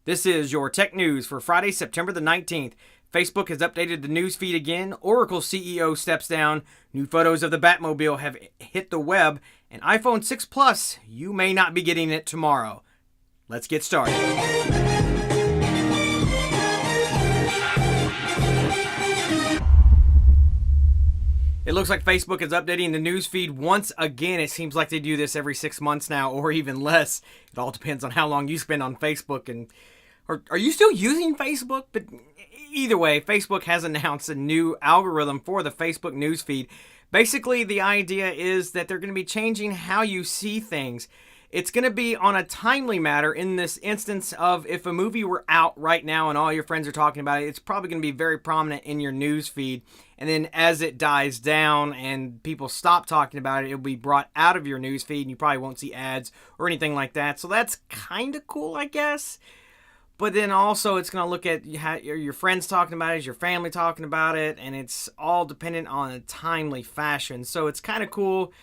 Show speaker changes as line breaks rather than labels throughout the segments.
This is your tech news for Friday, September the 19th. Facebook has updated the news feed again. Oracle CEO steps down. New photos of the Batmobile have hit the web. And iPhone 6 Plus, you may not be getting it tomorrow. Let's get started. It looks like Facebook is updating the news feed once again. It seems like they do this every 6 months now, or even less. It all depends on how long you spend on Facebook. And are you still using Facebook? But either way, Facebook has announced a new algorithm for the Facebook news feed. Basically, the idea is that they're going to be changing how you see things. It's going to be on a timely matter in this instance of if a movie were out right now and all your friends are talking about it, it's probably going to be very prominent in your news feed. And then as it dies down and people stop talking about it, it'll be brought out of your news feed and you probably won't see ads or anything like that. So that's kind of cool, I guess. But then also it's going to look at your friends talking about it, is your family talking about it, and it's all dependent on a timely fashion. So it's kind of cool.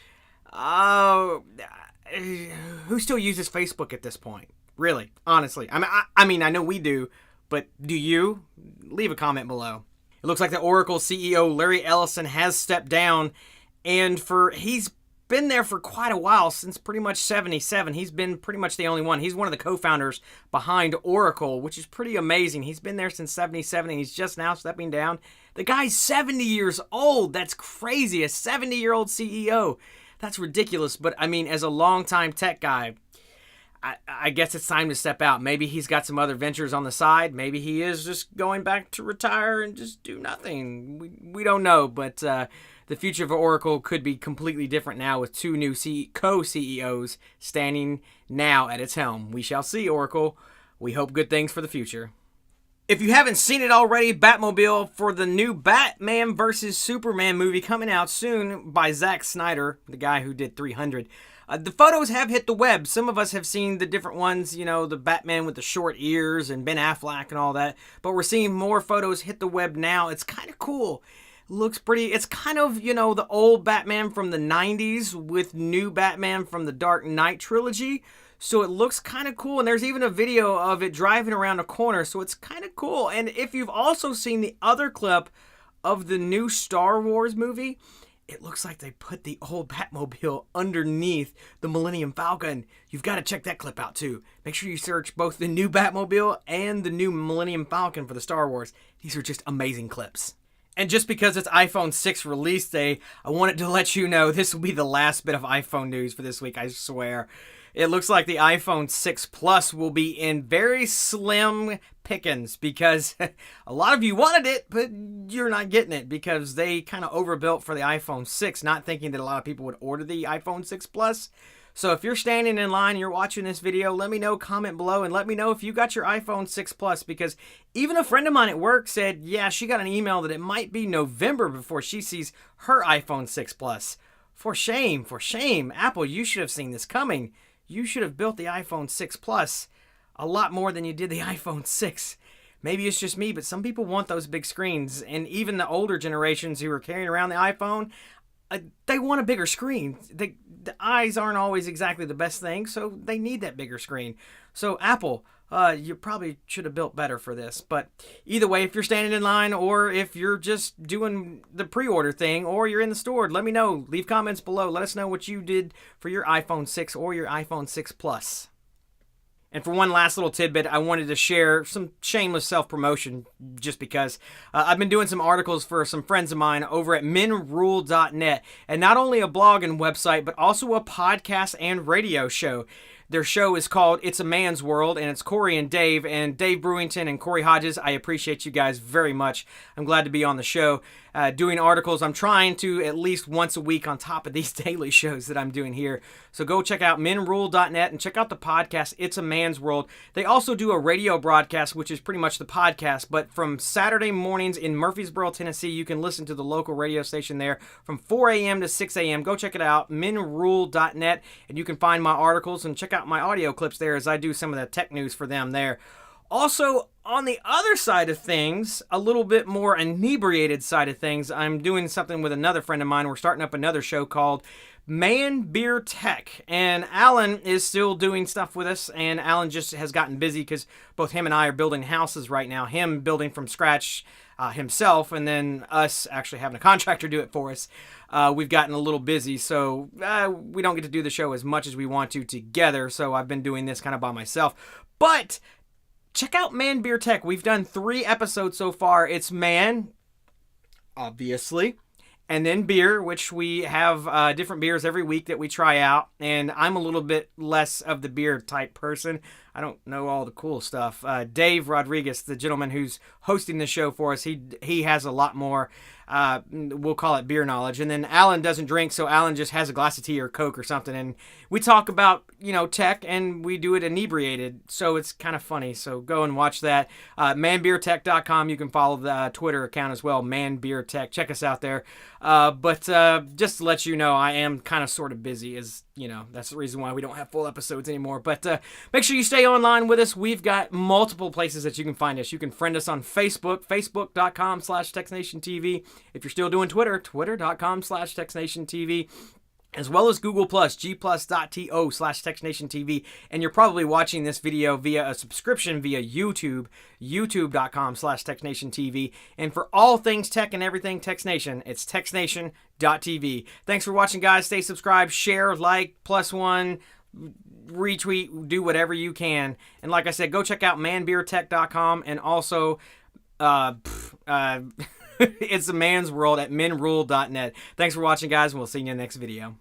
Who still uses Facebook at this point? Really, honestly. I mean, I know we do, but do you? Leave a comment below. It looks like the Oracle CEO, Larry Ellison, has stepped down, and he's been there for quite a while, since pretty much 77. He's been pretty much the only one. He's one of the co-founders behind Oracle, which is pretty amazing. He's been there since 77, and he's just now stepping down. The guy's 70 years old. That's crazy. A 70-year-old CEO. That's ridiculous. But, I mean, as a longtime tech guy, I guess it's time to step out. Maybe he's got some other ventures on the side. Maybe he is just going back to retire and just do nothing. We don't know, but the future of Oracle could be completely different now with two new co-CEOs standing now at its helm. We shall see, Oracle. We hope good things for the future. If you haven't seen it already, Batmobile for the new Batman vs. Superman movie coming out soon by Zack Snyder, the guy who did 300. The photos have hit the web. Some of us have seen the different ones, you know, the Batman with the short ears and Ben Affleck and all that. But we're seeing more photos hit the web now. It's kind of cool. Looks pretty. It's kind of, you know, the old Batman from the 90s with new Batman from the Dark Knight trilogy. So it looks kind of cool. And there's even a video of it driving around a corner. So it's kind of cool. And if you've also seen the other clip of the new Star Wars movie, it looks like they put the old Batmobile underneath the Millennium Falcon. You've got to check that clip out too. Make sure you search both the new Batmobile and the new Millennium Falcon for the Star Wars. These are just amazing clips. And just because it's iPhone 6 release day, I wanted to let you know this will be the last bit of iPhone news for this week, I swear. It looks like the iPhone 6 Plus will be in very slim pickings because a lot of you wanted it, but you're not getting it because they kind of overbuilt for the iPhone 6, not thinking that a lot of people would order the iPhone 6 Plus. So if you're standing in line and you're watching this video, let me know, comment below, and let me know if you got your iPhone 6 Plus, because even a friend of mine at work said, yeah, she got an email that it might be November before she sees her iPhone 6 Plus. For shame, Apple, you should have seen this coming. You should have built the iPhone 6 Plus a lot more than you did the iPhone 6. Maybe it's just me, but some people want those big screens, and even the older generations who are carrying around the iPhone, they want a bigger screen. The eyes aren't always exactly the best thing, so they need that bigger screen. So Apple, you probably should have built better for this. But either way, if you're standing in line or if you're just doing the pre-order thing or you're in the store, let me know. Leave comments below. Let us know what you did for your iPhone 6 or your iPhone 6 Plus. And for one last little tidbit, I wanted to share some shameless self-promotion just because I've been doing some articles for some friends of mine over at menrule.net. And not only a blog and website, but also a podcast and radio show. Their show is called It's a Man's World, and it's Corey and Dave Brewington and Corey Hodges. I appreciate you guys very much. I'm glad to be on the show doing articles. I'm trying to at least once a week on top of these daily shows that I'm doing here. So go check out menrule.net and check out the podcast It's a Man's World. They also do a radio broadcast, which is pretty much the podcast, but from Saturday mornings in Murfreesboro, Tennessee, you can listen to the local radio station there from 4 a.m. to 6 a.m. Go check it out, menrule.net, and you can find my articles and check out my audio clips there as I do some of the tech news for them there. Also, On the other side of things, a little bit more inebriated side of things, I'm doing something with another friend of mine. We're starting up another show called Man Beer Tech, and Alan is still doing stuff with us, and Alan just has gotten busy because both him and I are building houses right now, him building from scratch himself, and then us actually having a contractor do it for us. We've gotten a little busy, so we don't get to do the show as much as we want to together, so I've been doing this kind of by myself. But check out Man Beer Tech. We've done 3 episodes so far. It's man, obviously, and then beer, which we have different beers every week that we try out. And I'm a little bit less of the beer type person. I don't know all the cool stuff. Dave Rodriguez, the gentleman who's hosting the show for us, he has a lot more, we'll call it beer knowledge. And then Alan doesn't drink, so Alan just has a glass of tea or Coke or something. And we talk about, tech, and we do it inebriated. So it's kind of funny. So go and watch that. manbeertech.com. You can follow the Twitter account as well, manbeertech. Check us out there. But just to let you know, I am kind of sort of busy, as that's the reason why we don't have full episodes anymore. But make sure you stay online with us. We've got multiple places that you can find us. You can friend us on Facebook, facebook.com/txtNationTV. If you're still doing Twitter, twitter.com/txtNationTV. As well as Google+, g+.to/txtNationTV. And you're probably watching this video via a subscription via YouTube, youtube.com/txtNationTV. And for all things tech and everything txNation, it's txtNation.tv. Thanks for watching, guys. Stay subscribed, share, like, +1, retweet, do whatever you can. And like I said, go check out manbeertech.com, and also it's a man's world at menrule.net. Thanks for watching, guys, and we'll see you in the next video.